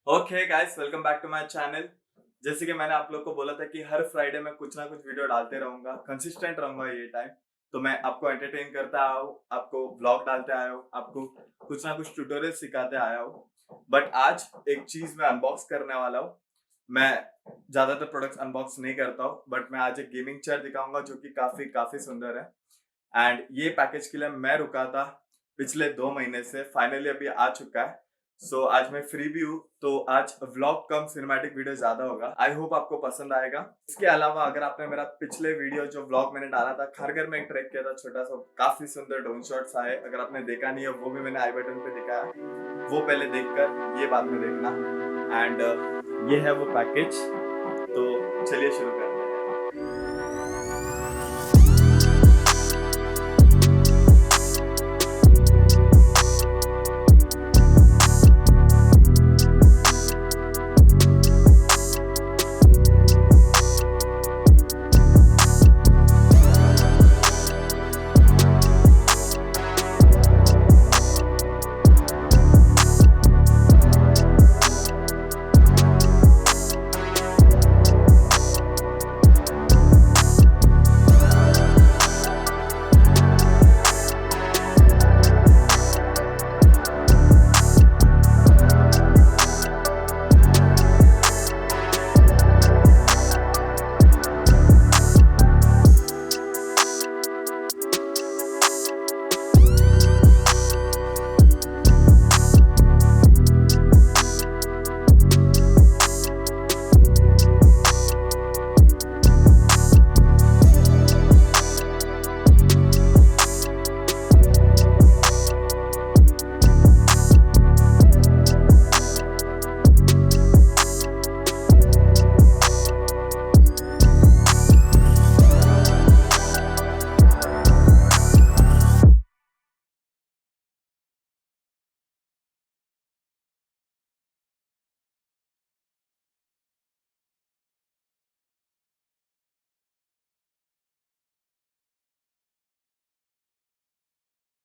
Okay guys, welcome back to my channel. जैसे कि मैंने आप लोग को बोला था कि हर फ्राइडे मैं कुछ ना कुछ वीडियो डालते रहूंगा, कंसिस्टेंट रहूंगा ये टाइम। तो मैं आपको एंटरटेन करता आया हूँ, आपको व्लॉग डालते आया हूँ, आपको कुछ ना कुछ ट्यूटोरियल सिखाते आया हूँ। बट आज एक चीज मैं अनबॉक्स करने वाला हूँ। मैं ज्यादातर प्रोडक्ट्स अनबॉक्स नहीं करता हूँ, बट मैं आज एक गेमिंग चेयर दिखाऊंगा जो कि काफी काफी सुंदर है। एंड ये पैकेज के लिए मैं रुका था पिछले 2 महीने से, फाइनली अभी आ चुका है। आज मैं फ्री भी हूँ, तो आज व्लॉग कम सिनेमैटिक वीडियो ज्यादा होगा। आई होप आपको पसंद आएगा। इसके अलावा अगर आपने मेरा पिछले वीडियो जो व्लॉग मैंने डाला था, घर घर में एक ट्रैक किया था छोटा सा, काफी सुंदर ड्रोन शॉट्स आए। अगर आपने देखा नहीं है वो भी मैंने आई बटन पे दिखाया, वो पहले देखकर ये बाद में देखना। एंड ये है वो पैकेज। तो चलिए शुरू करते हैं।